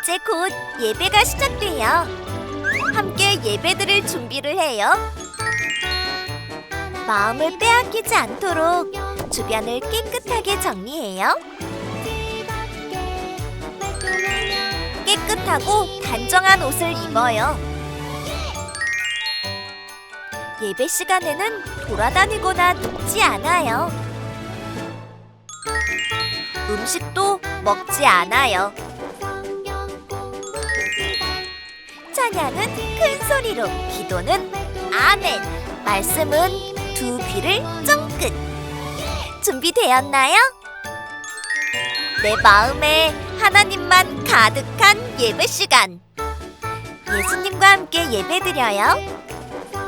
이제 곧 예배가 시작돼요. 함께 예배드릴 준비를 해요. 마음을 빼앗기지 않도록 주변을 깨끗하게 정리해요. 깨끗하고 단정한 옷을 입어요. 예배 시간에는 돌아다니거나 눕지 않아요. 음식도 먹지 않아요. 찬양은 큰 소리로, 기도는 아멘, 말씀은 두 귀를 쫑긋. 준비되었나요? 내 마음에 하나님만 가득한 예배 시간. 예수님과 함께 예배드려요.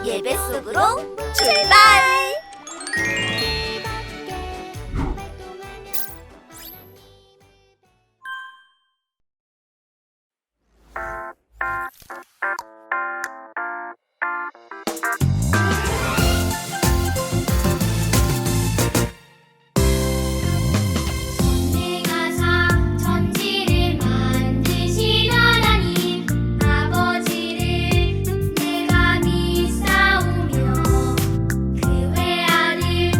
예배 속으로 출발! 내가 믿사오며 그 외아들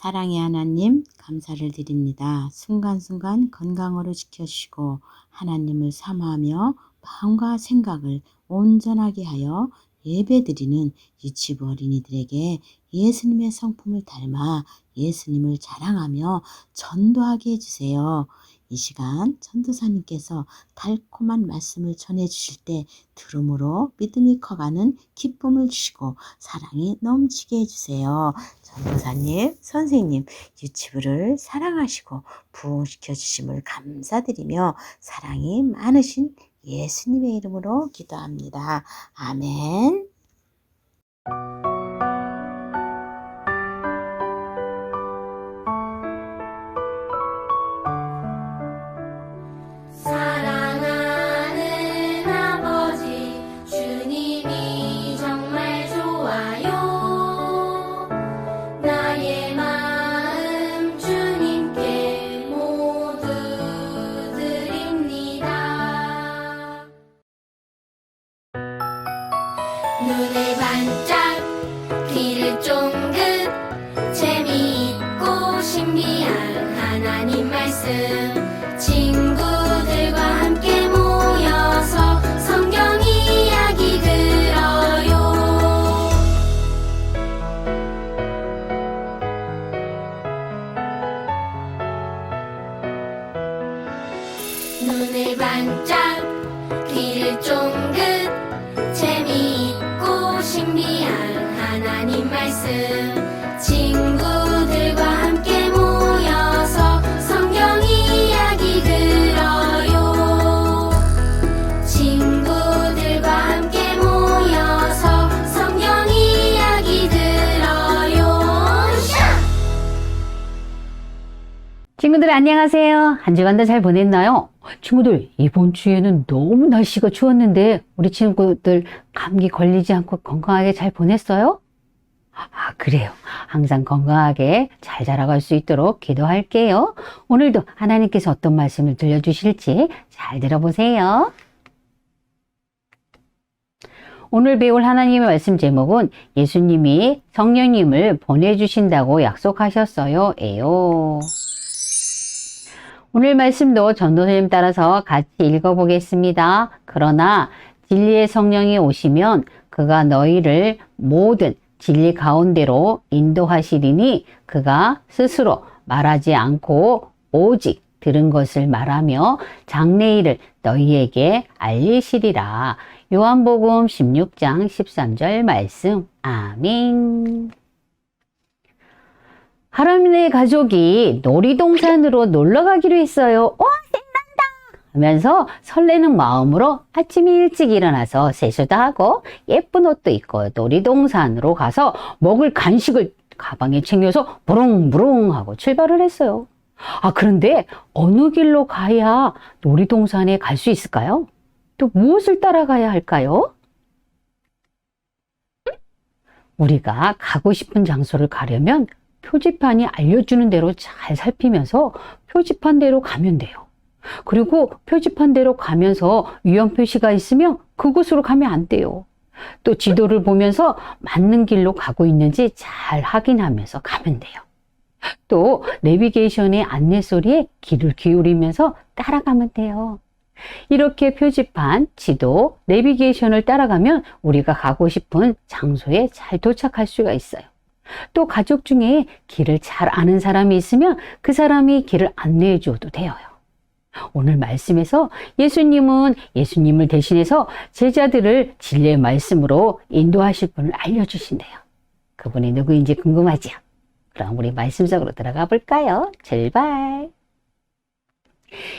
사랑의 하나님, 감사를 드립니다. 순간순간 건강으로 지켜주시고 하나님을 사모하며 마음과 생각을 온전하게 하여 예배드리는 유치부 어린이들에게 예수님의 성품을 닮아 예수님을 자랑하며 전도하게 해주세요. 이 시간 전도사님께서 달콤한 말씀을 전해주실 때 들음으로 믿음이 커가는 기쁨을 주시고 사랑이 넘치게 해주세요. 전도사님, 선생님, 유치부를 사랑하시고 부흥시켜 주심을 감사드리며 사랑이 많으신 예수님의 이름으로 기도합니다. 아멘. 사랑하는 아버지 주님이 정말 좋아요. 나의 마음 주님께 모두 드립니다. 눈을 반짝 귀를 쫑긋 재미있고 신비한 하나님 말씀 친구들과 함께 모여서 성경 이야기 들어요. 눈을 반짝 귀를 쫑긋 재미있고 신비한 하나님 말씀 친구들과 함께 모여서 성경 이야기 들어요. 친구들과 함께 모여서 성경 이야기 들어요. 친구들 안녕하세요. 한 주간도 잘 보냈나요? 친구들 이번 주에는 너무 날씨가 추웠는데 우리 친구들 감기 걸리지 않고 건강하게 잘 보냈어요? 그래요. 항상 건강하게 잘 자라갈 수 있도록 기도할게요. 오늘도 하나님께서 어떤 말씀을 들려주실지 잘 들어보세요. 오늘 배울 하나님의 말씀 제목은 예수님이 성령님을 보내주신다고 약속하셨어요. 에요. 오늘 말씀도 전도사님 따라서 같이 읽어보겠습니다. 그러나 진리의 성령이 오시면 그가 너희를 모든 진리 가운데로 인도하시리니 그가 스스로 말하지 않고 오직 들은 것을 말하며 장래일을 너희에게 알리시리라. 요한복음 16장 13절 말씀. 아멘. 하람네 가족이 놀이동산으로 놀러 가기로 했어요. 신난다! 하면서 설레는 마음으로 아침 일찍 일어나서 세수도 하고 예쁜 옷도 입고 놀이동산으로 가서 먹을 간식을 가방에 챙겨서 부릉부릉 하고 출발을 했어요. 그런데 어느 길로 가야 놀이동산에 갈 수 있을까요? 또 무엇을 따라가야 할까요? 우리가 가고 싶은 장소를 가려면 표지판이 알려주는 대로 잘 살피면서 표지판대로 가면 돼요. 그리고 표지판대로 가면서 위험 표시가 있으면 그곳으로 가면 안 돼요. 또 지도를 보면서 맞는 길로 가고 있는지 잘 확인하면서 가면 돼요. 또 내비게이션의 안내 소리에 귀를 기울이면서 따라가면 돼요. 이렇게 표지판, 지도, 내비게이션을 따라가면 우리가 가고 싶은 장소에 잘 도착할 수가 있어요. 또 가족 중에 길을 잘 아는 사람이 있으면 그 사람이 길을 안내해 줘도 돼요. 오늘 말씀에서 예수님은 예수님을 대신해서 제자들을 진리의 말씀으로 인도하실 분을 알려주신대요. 그분이 누구인지 궁금하지요? 그럼 우리 말씀 속으로 들어가 볼까요? 출발!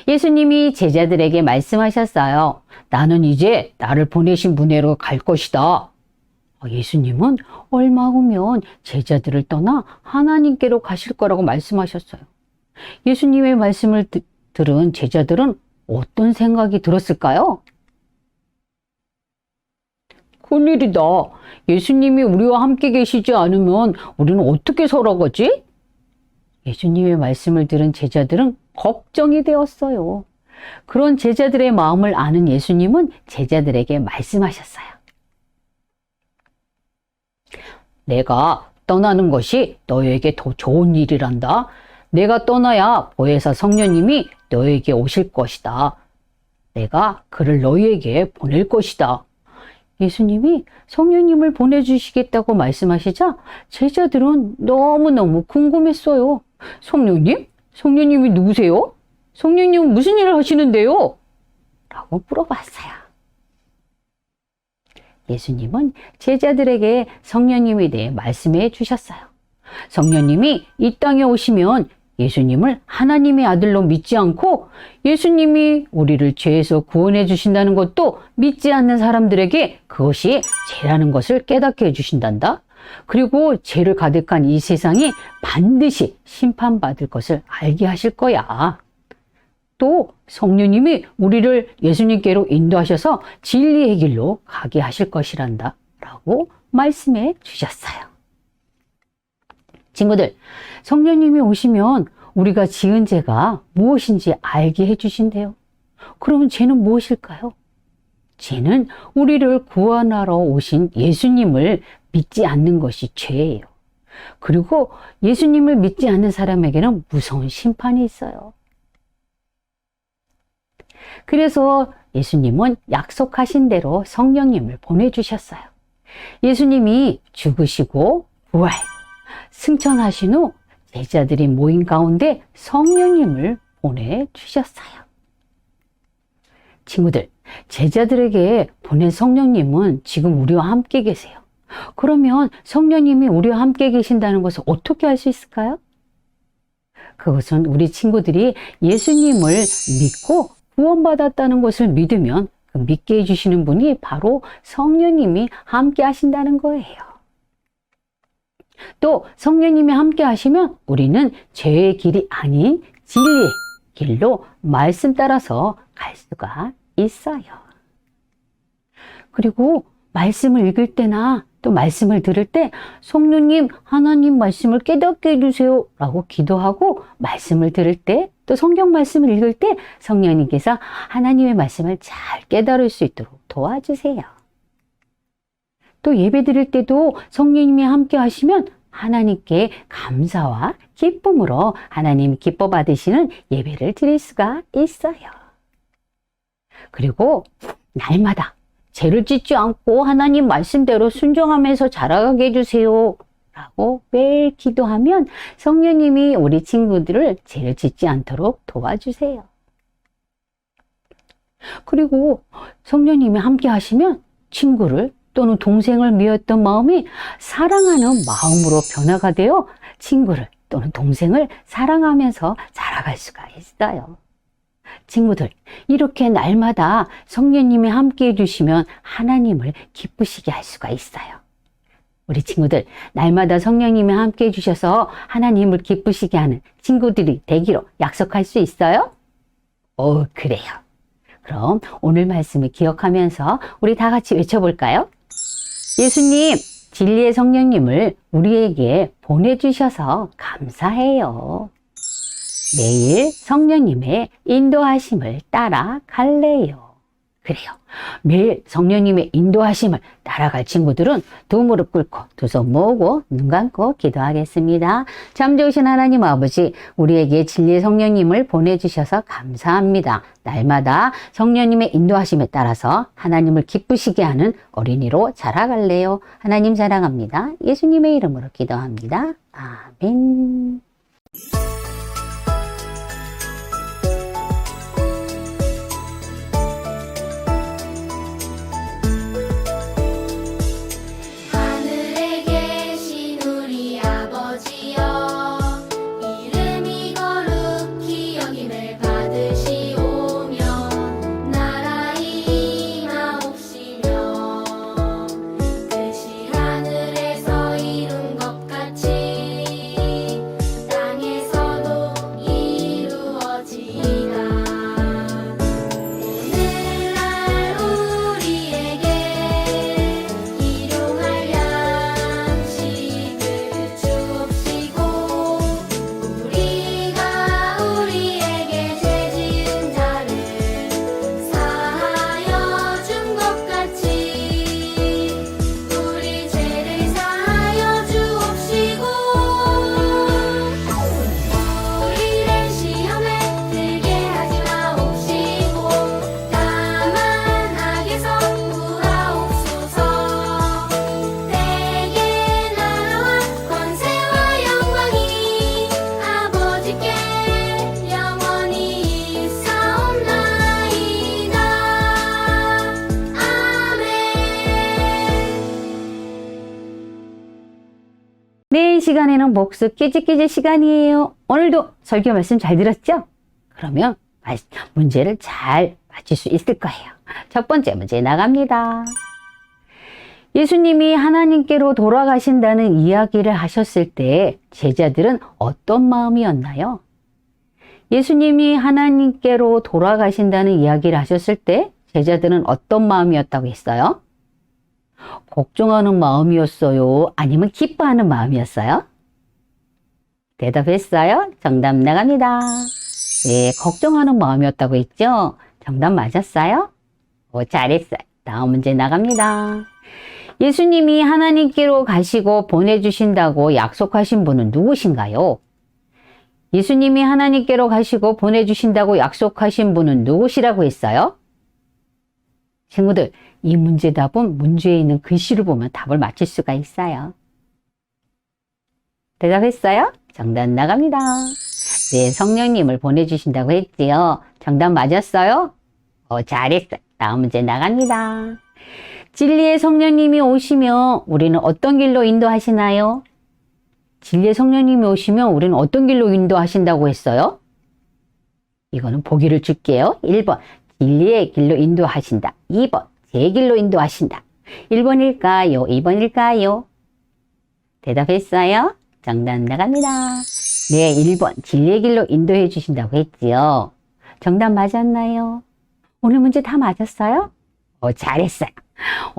예수님이 제자들에게 말씀하셨어요. 나는 이제 나를 보내신 분에로 갈 것이다. 예수님은 얼마 후면 제자들을 떠나 하나님께로 가실 거라고 말씀하셨어요. 예수님의 말씀을 들은 제자들은 어떤 생각이 들었을까요? 큰일이다. 예수님이 우리와 함께 계시지 않으면 우리는 어떻게 살아가지? 예수님의 말씀을 들은 제자들은 걱정이 되었어요. 그런 제자들의 마음을 아는 예수님은 제자들에게 말씀하셨어요. 내가 떠나는 것이 너에게 더 좋은 일이란다. 내가 떠나야 보혜사 성령님이 너에게 오실 것이다. 내가 그를 너희에게 보낼 것이다. 예수님이 성령님을 보내주시겠다고 말씀하시자 제자들은 너무너무 궁금했어요. 성령님? 성령님이 누구세요? 성령님은 무슨 일을 하시는데요? 라고 물어봤어요. 예수님은 제자들에게 성령님에 대해 말씀해 주셨어요. 성령님이 이 땅에 오시면 예수님을 하나님의 아들로 믿지 않고 예수님이 우리를 죄에서 구원해 주신다는 것도 믿지 않는 사람들에게 그것이 죄라는 것을 깨닫게 해주신단다. 그리고 죄를 가득한 이 세상이 반드시 심판받을 것을 알게 하실 거야. 또 성령님이 우리를 예수님께로 인도하셔서 진리의 길로 가게 하실 것이란다 라고 말씀해 주셨어요. 친구들, 성령님이 오시면 우리가 지은 죄가 무엇인지 알게 해주신대요. 그러면 죄는 무엇일까요? 죄는 우리를 구원하러 오신 예수님을 믿지 않는 것이 죄예요. 그리고 예수님을 믿지 않는 사람에게는 무서운 심판이 있어요. 그래서 예수님은 약속하신 대로 성령님을 보내주셨어요. 예수님이 죽으시고 부활, 승천하신 후 제자들이 모인 가운데 성령님을 보내주셨어요. 친구들, 제자들에게 보낸 성령님은 지금 우리와 함께 계세요. 그러면 성령님이 우리와 함께 계신다는 것을 어떻게 알 수 있을까요? 그것은 우리 친구들이 예수님을 믿고 구원받았다는 것을 믿으면 그 믿게 해주시는 분이 바로 성령님이 함께 하신다는 거예요. 또 성령님이 함께 하시면 우리는 죄의 길이 아닌 진리의 길로 말씀 따라서 갈 수가 있어요. 그리고 말씀을 읽을 때나 또 말씀을 들을 때 성령님, 하나님 말씀을 깨닫게 해주세요 라고 기도하고 말씀을 들을 때 또 성경 말씀을 읽을 때 성령님께서 하나님의 말씀을 잘 깨달을 수 있도록 도와주세요. 또 예배 드릴 때도 성령님이 함께 하시면 하나님께 감사와 기쁨으로 하나님이 기뻐 받으시는 예배를 드릴 수가 있어요. 그리고 날마다 죄를 짓지 않고 하나님 말씀대로 순종하면서 자라가게 해주세요 라고 매일 기도하면 성령님이 우리 친구들을 죄를 짓지 않도록 도와주세요. 그리고 성령님이 함께 하시면 친구를 또는 동생을 미웠던 마음이 사랑하는 마음으로 변화가 되어 친구를 또는 동생을 사랑하면서 자라갈 수가 있어요. 친구들, 이렇게 날마다 성령님이 함께 해주시면 하나님을 기쁘시게 할 수가 있어요. 우리 친구들, 날마다 성령님이 함께 해주셔서 하나님을 기쁘시게 하는 친구들이 되기로 약속할 수 있어요? 그래요. 그럼 오늘 말씀을 기억하면서 우리 다 같이 외쳐볼까요? 예수님, 진리의 성령님을 우리에게 보내주셔서 감사해요. 매일 성령님의 인도하심을 따라갈래요. 그래요. 매일 성령님의 인도하심을 따라갈 친구들은 두 무릎 꿇고 두 손 모으고 눈 감고 기도하겠습니다. 참 좋으신 하나님 아버지, 우리에게 진리의 성령님을 보내주셔서 감사합니다. 날마다 성령님의 인도하심에 따라서 하나님을 기쁘시게 하는 어린이로 자라갈래요. 하나님 사랑합니다. 예수님의 이름으로 기도합니다. 아멘. 하늘에 계신 우리 아버지여, 이름이 거룩히 여김을 받으시오며 나라 임하옵시며 뜻이 하늘에서 이룬 것 같이 땅에서도 오늘 시간에는 복습 끼지끼지 시간이에요. 오늘도 설교 말씀 잘 들었죠? 그러면 문제를 잘 맞힐 수 있을 거예요. 첫 번째 문제 나갑니다. 예수님이 하나님께로 돌아가신다는 이야기를 하셨을 때 제자들은 어떤 마음이었나요? 예수님이 하나님께로 돌아가신다는 이야기를 하셨을 때 제자들은 어떤 마음이었다고 했어요? 걱정하는 마음이었어요? 아니면 기뻐하는 마음이었어요? 대답했어요? 정답 나갑니다. 네, 걱정하는 마음이었다고 했죠? 정답 맞았어요? 잘했어요. 다음 문제 나갑니다. 예수님이 하나님께로 가시고 보내주신다고 약속하신 분은 누구신가요? 예수님이 하나님께로 가시고 보내주신다고 약속하신 분은 누구시라고 했어요? 친구들, 이 문제 답은 문제에 있는 글씨를 보면 답을 맞힐 수가 있어요. 대답했어요? 정답 나갑니다. 네, 성령님을 보내주신다고 했지요. 정답 맞았어요? 잘했어요. 다음 문제 나갑니다. 진리의 성령님이 오시면 우리는 어떤 길로 인도하시나요? 진리의 성령님이 오시면 우리는 어떤 길로 인도하신다고 했어요? 이거는 보기를 줄게요. 1번, 진리의 길로 인도하신다. 2번, 제 길로 인도하신다. 1번일까요? 2번일까요? 대답했어요? 정답 나갑니다. 네, 1번, 진리의 길로 인도해 주신다고 했지요. 정답 맞았나요? 오늘 문제 다 맞았어요? 잘했어요.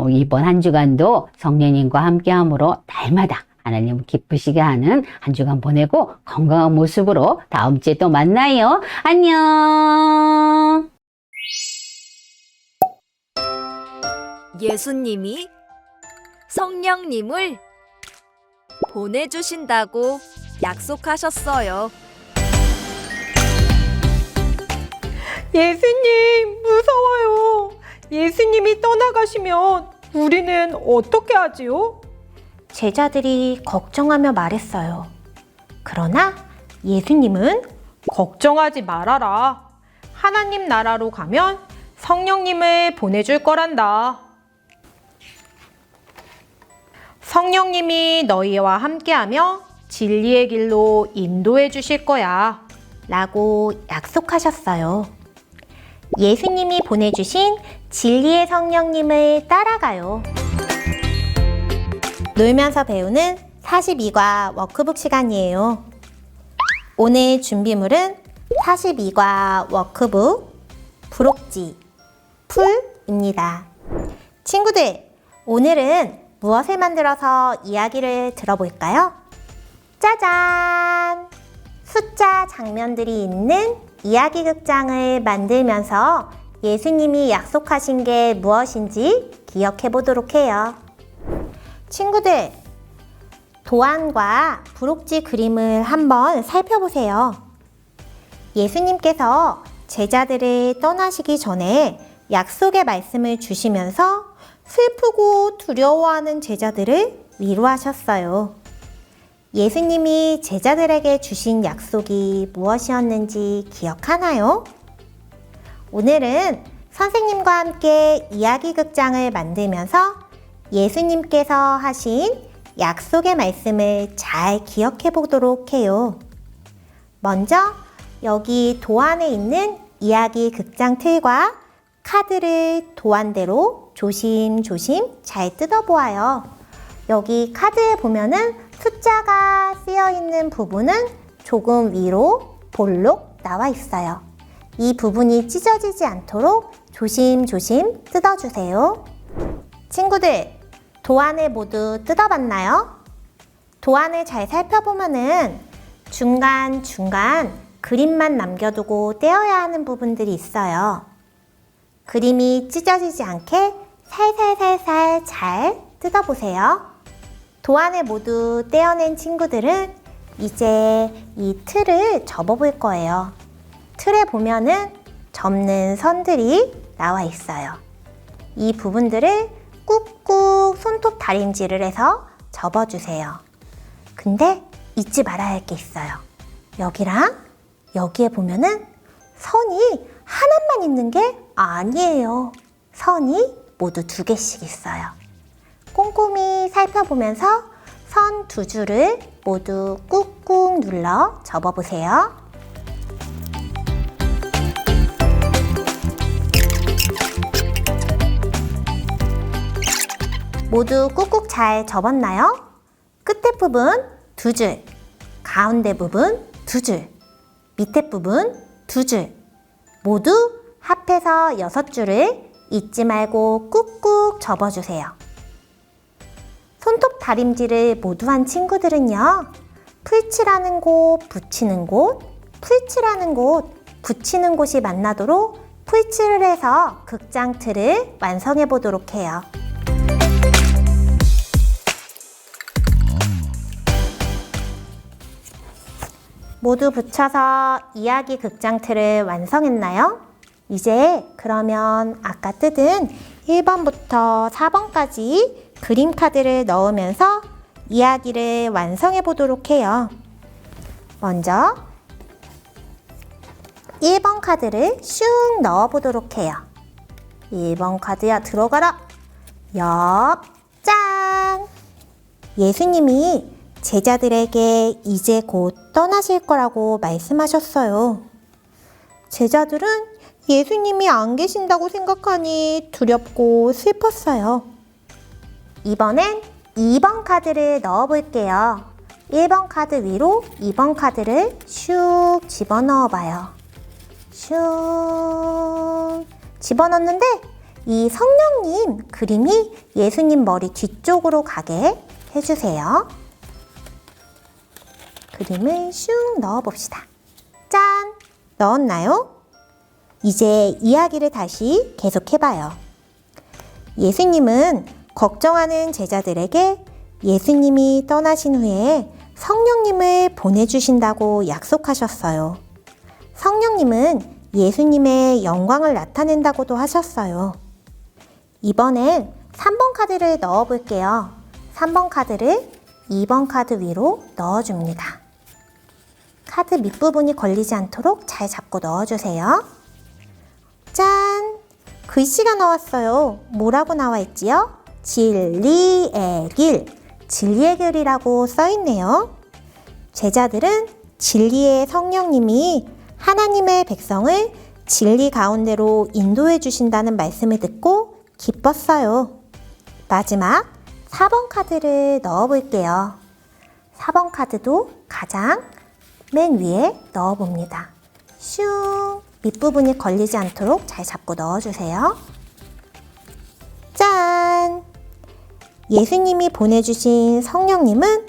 이번 한 주간도 성령님과 함께함으로 날마다 하나님을 기쁘시게 하는 한 주간 보내고 건강한 모습으로 다음 주에 또 만나요. 안녕. 예수님이 성령님을 보내주신다고 약속하셨어요. 예수님, 무서워요. 예수님이 떠나가시면 우리는 어떻게 하지요? 제자들이 걱정하며 말했어요. 그러나 예수님은 걱정하지 말아라. 하나님 나라로 가면 성령님을 보내줄 거란다. 성령님이 너희와 함께하며 진리의 길로 인도해 주실 거야. 라고 약속하셨어요. 예수님이 보내주신 진리의 성령님을 따라가요. 놀면서 배우는 42과 워크북 시간이에요. 오늘 준비물은 42과 워크북, 부록지, 풀입니다. 친구들, 오늘은 무엇을 만들어서 이야기를 들어볼까요? 짜잔! 숫자 장면들이 있는 이야기 극장을 만들면서 예수님이 약속하신 게 무엇인지 기억해 보도록 해요. 친구들, 도안과 부록지 그림을 한번 살펴보세요. 예수님께서 제자들을 떠나시기 전에 약속의 말씀을 주시면서 슬프고 두려워하는 제자들을 위로하셨어요. 예수님이 제자들에게 주신 약속이 무엇이었는지 기억하나요? 오늘은 선생님과 함께 이야기 극장을 만들면서 예수님께서 하신 약속의 말씀을 잘 기억해 보도록 해요. 먼저 여기 도안에 있는 이야기 극장 틀과 카드를 도안대로 조심조심 잘 뜯어보아요. 여기 카드에 보면은 숫자가 쓰여 있는 부분은 조금 위로 볼록 나와 있어요. 이 부분이 찢어지지 않도록 조심조심 뜯어주세요. 친구들, 도안을 모두 뜯어봤나요? 도안을 잘 살펴보면은 중간중간 그림만 남겨두고 떼어야 하는 부분들이 있어요. 그림이 찢어지지 않게 살살살살 잘 뜯어보세요. 도안을 모두 떼어낸 친구들은 이제 이 틀을 접어볼 거예요. 틀에 보면은 접는 선들이 나와 있어요. 이 부분들을 꾹꾹 손톱 다림질을 해서 접어주세요. 근데 잊지 말아야 할 게 있어요. 여기랑 여기에 보면은 선이 하나만 있는 게 아니에요. 선이 모두 2개씩 있어요. 꼼꼼히 살펴보면서 선 2줄을 모두 꾹꾹 눌러 접어보세요. 모두 꾹꾹 잘 접었나요? 끝에 부분 2줄, 가운데 부분 2줄, 밑에 부분 2줄, 모두 합해서 6줄을 잊지 말고 꾹꾹 접어주세요. 손톱 다림질을 모두 한 친구들은요, 풀칠하는 곳, 붙이는 곳, 풀칠하는 곳, 붙이는 곳이 만나도록 풀칠을 해서 극장 틀을 완성해 보도록 해요. 모두 붙여서 이야기 극장 틀을 완성했나요? 이제 그러면 아까 뜯은 1번부터 4번까지 그림 카드를 넣으면서 이야기를 완성해 보도록 해요. 먼저 1번 카드를 슉 넣어 보도록 해요. 1번 카드야 들어가라. 옆 짠! 예수님이 제자들에게 이제 곧 떠나실 거라고 말씀하셨어요. 제자들은 예수님이 안 계신다고 생각하니 두렵고 슬펐어요. 이번엔 2번 카드를 넣어 볼게요. 1번 카드 위로 2번 카드를 슉 집어넣어 봐요. 슉 집어넣는데 이 성령님 그림이 예수님 머리 뒤쪽으로 가게 해주세요. 그림을 슉 넣어 봅시다. 짠! 넣었나요? 이제 이야기를 다시 계속해봐요. 예수님은 걱정하는 제자들에게 예수님이 떠나신 후에 성령님을 보내주신다고 약속하셨어요. 성령님은 예수님의 영광을 나타낸다고도 하셨어요. 이번엔 3번 카드를 넣어 볼게요. 3번 카드를 2번 카드 위로 넣어줍니다. 카드 밑부분이 걸리지 않도록 잘 잡고 넣어주세요. 짠! 글씨가 나왔어요. 뭐라고 나와 있지요? 진리의 길, 진리의 길이라고 써있네요. 제자들은 진리의 성령님이 하나님의 백성을 진리 가운데로 인도해 주신다는 말씀을 듣고 기뻤어요. 마지막 4번 카드를 넣어 볼게요. 4번 카드도 가장 맨 위에 넣어 봅니다. 슉! 밑부분이 걸리지 않도록 잘 잡고 넣어주세요. 짠! 예수님이 보내주신 성령님은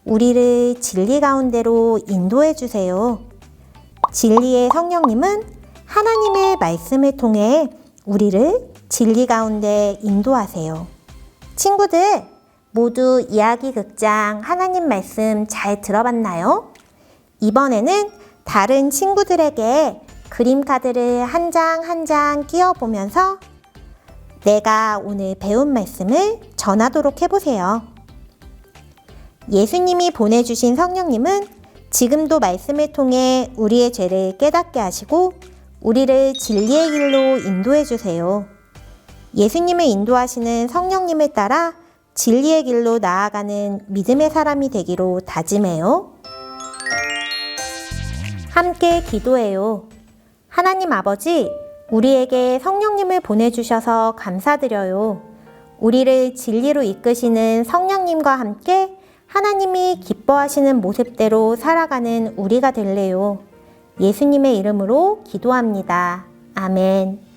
우리를 진리 가운데로 인도해 주세요. 진리의 성령님은 하나님의 말씀을 통해 우리를 진리 가운데 인도하세요. 친구들, 모두 이야기 극장 하나님 말씀 잘 들어봤나요? 이번에는 다른 친구들에게 그림 카드를 한 장 한 장 끼워보면서 내가 오늘 배운 말씀을 전하도록 해보세요. 예수님이 보내주신 성령님은 지금도 말씀을 통해 우리의 죄를 깨닫게 하시고 우리를 진리의 길로 인도해 주세요. 예수님을 인도하시는 성령님을 따라 진리의 길로 나아가는 믿음의 사람이 되기로 다짐해요. 함께 기도해요. 하나님 아버지, 우리에게 성령님을 보내주셔서 감사드려요. 우리를 진리로 이끄시는 성령님과 함께 하나님이 기뻐하시는 모습대로 살아가는 우리가 될래요. 예수님의 이름으로 기도합니다. 아멘.